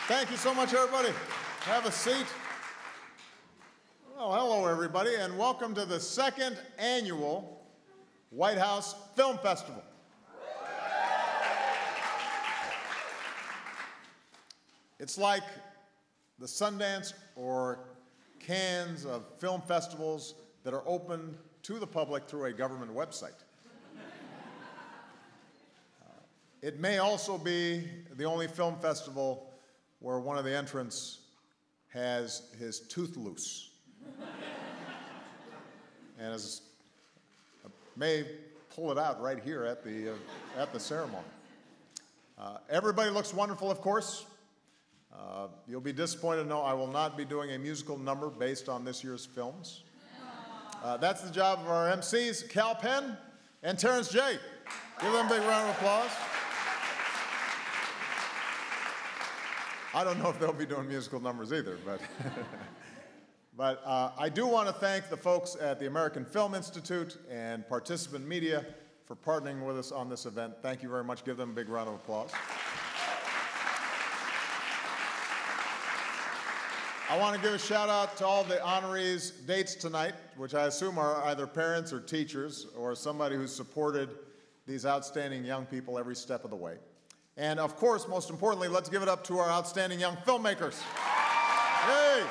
Thank you so much, everybody. Have a seat. Well, hello, everybody, and welcome to the second annual White House Film Festival. It's like the Sundance or Cannes of film festivals that are open to the public through a government website. It may also be the only film festival where one of the entrants has his tooth loose. And may pull it out right here at the ceremony. Everybody looks wonderful, of course. You'll be disappointed to know I will not be doing a musical number based on this year's films. That's the job of our MCs, Kal Penn and Terrence J. Give them a big round of applause. I don't know if they'll be doing musical numbers either, but I do want to thank the folks at the American Film Institute and Participant Media for partnering with us on this event. Thank you very much. Give them a big round of applause. I want to give a shout out to all the honorees' dates tonight, which I assume are either parents or teachers or somebody who's supported these outstanding young people every step of the way. And of course, most importantly, let's give it up to our outstanding young filmmakers. Hey!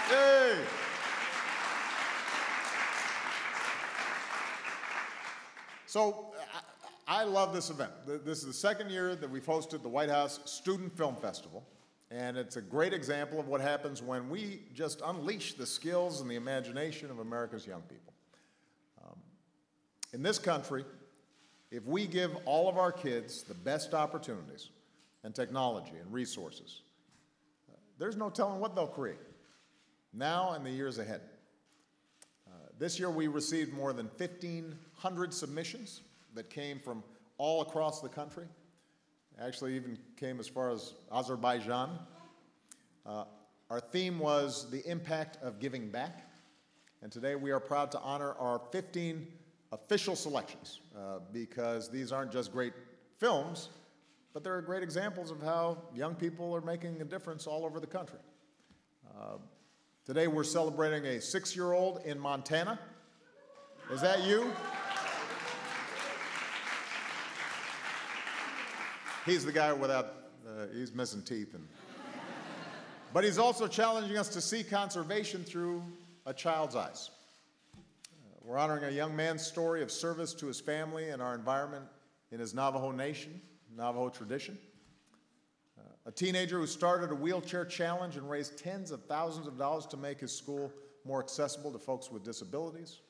Hey! So, I love this event. This is the second year that we've hosted the White House Student Film Festival. And it's a great example of what happens when we just unleash the skills and the imagination of America's young people. In this country, if we give all of our kids the best opportunities and technology and resources, there's no telling what they'll create now and the years ahead. This year we received more than 1,500 submissions that came from all across the country. Actually even came as far as Azerbaijan. Our theme was the impact of giving back. And today we are proud to honor our 15 official selections because these aren't just great films, but they're great examples of how young people are making a difference all over the country. Today we're celebrating a 6-year-old in Montana. Is that you? He's the guy without, he's missing teeth. But he's also challenging us to see conservation through a child's eyes. We're honoring a young man's story of service to his family and our environment in his Navajo nation, Navajo tradition. A teenager who started a wheelchair challenge and raised tens of thousands of dollars to make his school more accessible to folks with disabilities.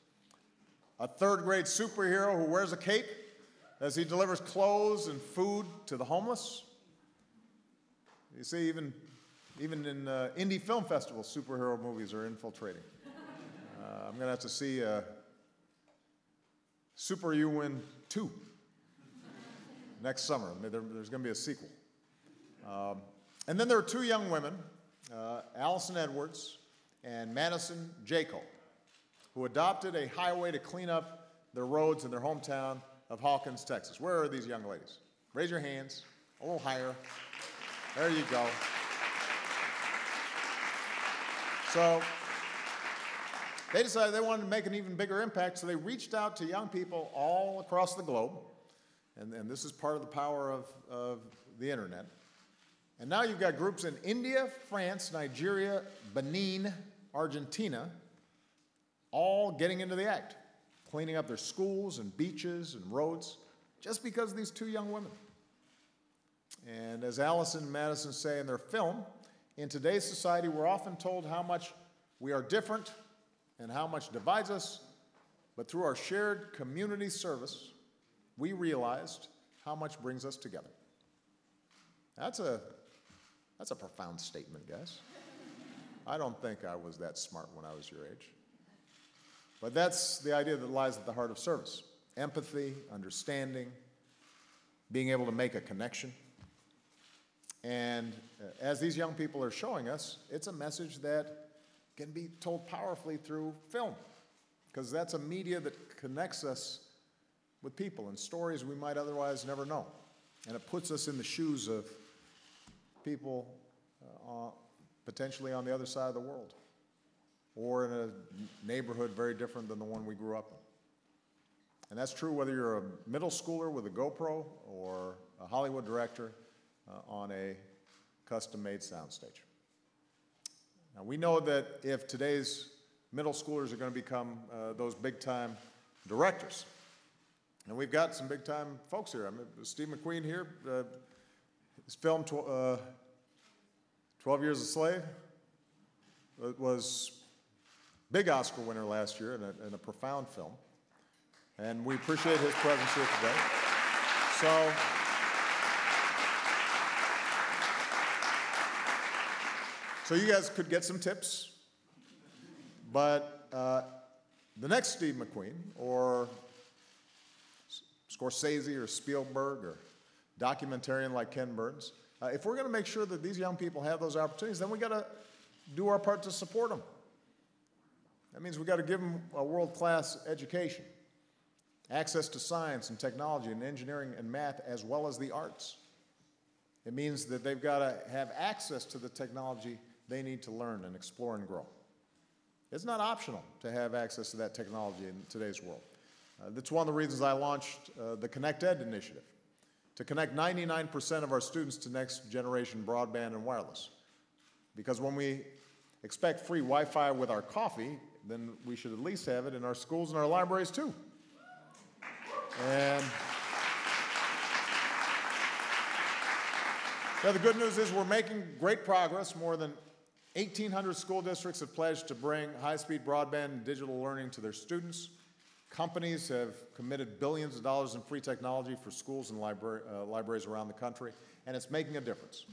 A third-grade superhero who wears a cape as he delivers clothes and food to the homeless. You see, even in indie film festivals, superhero movies are infiltrating. I'm going to have to see Super You Win 2 next summer. There's going to be a sequel. And then there are two young women, Allison Edwards and Madison Jaco, who adopted a highway to clean up their roads in their hometown of Hawkins, Texas. Where are these young ladies? Raise your hands, a little higher. There you go. So they decided they wanted to make an even bigger impact, so they reached out to young people all across the globe, and this is part of the power of the internet. And now you've got groups in India, France, Nigeria, Benin, Argentina, all getting into the act, cleaning up their schools and beaches and roads, just because of these two young women. And as Allison and Madison say in their film, in today's society, we're often told how much we are different and how much divides us, but through our shared community service, we realized how much brings us together. That's a profound statement, guys. I don't think I was that smart when I was your age. But that's the idea that lies at the heart of service. Empathy, understanding, being able to make a connection. And as these young people are showing us, it's a message that can be told powerfully through film, because that's a media that connects us with people and stories we might otherwise never know. And it puts us in the shoes of people potentially on the other side of the world, or in a neighborhood very different than the one we grew up in. And that's true whether you're a middle schooler with a GoPro or a Hollywood director on a custom-made soundstage. Now, we know that if today's middle schoolers are going to become those big-time directors, and we've got some big-time folks here. I mean, Steve McQueen here, his film 12 Years a Slave was big Oscar winner last year and a profound film. And we appreciate his presence here today. So you guys could get some tips, but the next Steve McQueen, or Scorsese or Spielberg or documentarian like Ken Burns, if we're going to make sure that these young people have those opportunities, then we got to do our part to support them. That means we got to give them a world-class education, access to science and technology and engineering and math, as well as the arts. It means that they've got to have access to the technology they need to learn and explore and grow. It's not optional to have access to that technology in today's world. That's one of the reasons I launched the Connect Ed initiative, to connect 99% of our students to next generation broadband and wireless. Because when we expect free Wi-Fi with our coffee, then we should at least have it in our schools and our libraries too. And yeah, the good news is we're making great progress. More than 1,800 school districts have pledged to bring high-speed broadband and digital learning to their students. Companies have committed billions of dollars in free technology for schools and libraries around the country, and it's making a difference.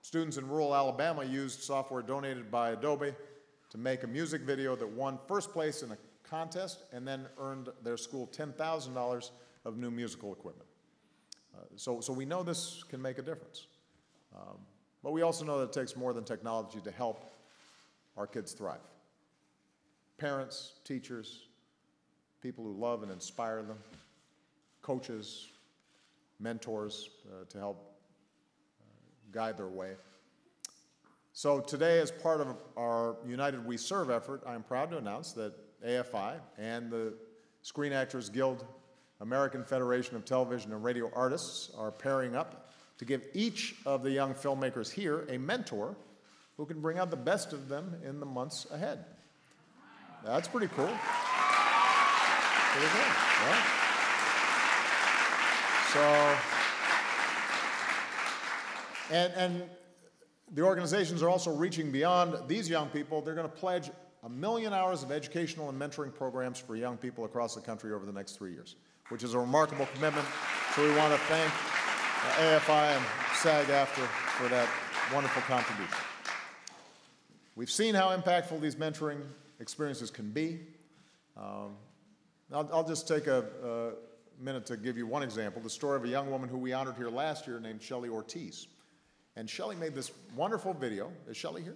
Students in rural Alabama used software donated by Adobe to make a music video that won first place in a contest and then earned their school $10,000 of new musical equipment. So we know this can make a difference. But we also know that it takes more than technology to help our kids thrive. Parents, teachers, people who love and inspire them, coaches, mentors to help guide their way. So today, as part of our United We Serve effort, I am proud to announce that AFI and the Screen Actors Guild American Federation of Television and Radio Artists are pairing up to give each of the young filmmakers here a mentor who can bring out the best of them in the months ahead. That's pretty cool. Pretty good, right? So, and the organizations are also reaching beyond these young people. They're going to pledge 1 million hours of educational and mentoring programs for young people across the country over the next 3 years, which is a remarkable commitment. So we want to thank AFI and SAG-AFTRA for that wonderful contribution. We've seen how impactful these mentoring experiences can be. I'll just take a minute to give you one example, the story of a young woman who we honored here last year named Shelly Ortiz. And Shelly made this wonderful video. Is Shelly here?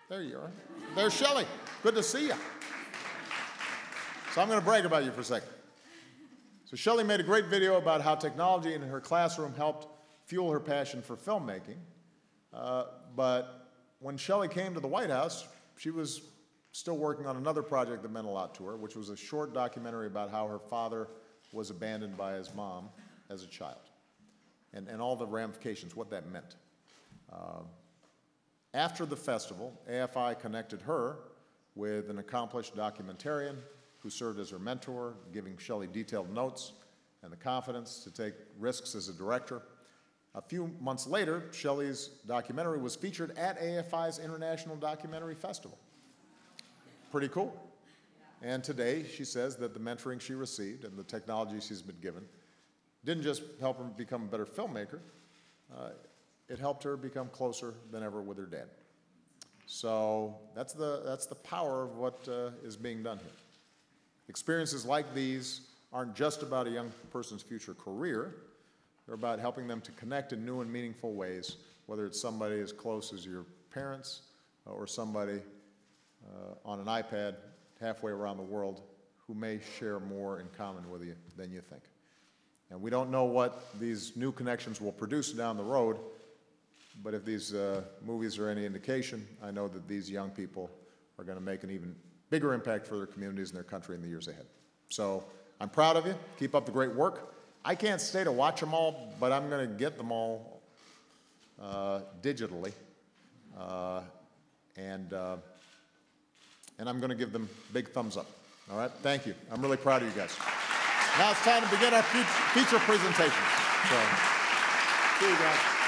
There you are. There's Shelly. Good to see you. So I'm going to brag about you for a second. So Shelly made a great video about how technology in her classroom helped fuel her passion for filmmaking. But when Shelly came to the White House, she was still working on another project that meant a lot to her, which was a short documentary about how her father was abandoned by his mom as a child, and all the ramifications, what that meant. After the festival, AFI connected her with an accomplished documentarian who served as her mentor, giving Shelly detailed notes and the confidence to take risks as a director. A few months later, Shelly's documentary was featured at AFI's International Documentary Festival. Pretty cool. And today, she says that the mentoring she received and the technology she's been given didn't just help her become a better filmmaker, it helped her become closer than ever with her dad. So that's the power of what is being done here. Experiences like these aren't just about a young person's future career. They're about helping them to connect in new and meaningful ways, whether it's somebody as close as your parents or somebody on an iPad halfway around the world who may share more in common with you than you think. And we don't know what these new connections will produce down the road, but if these movies are any indication, I know that these young people are going to make an even bigger impact for their communities and their country in the years ahead. So I'm proud of you. Keep up the great work. I can't stay to watch them all, but I'm going to get them all digitally, and I'm going to give them big thumbs up. All right? Thank you. I'm really proud of you guys. Now it's time to begin our feature presentations. So, see you guys.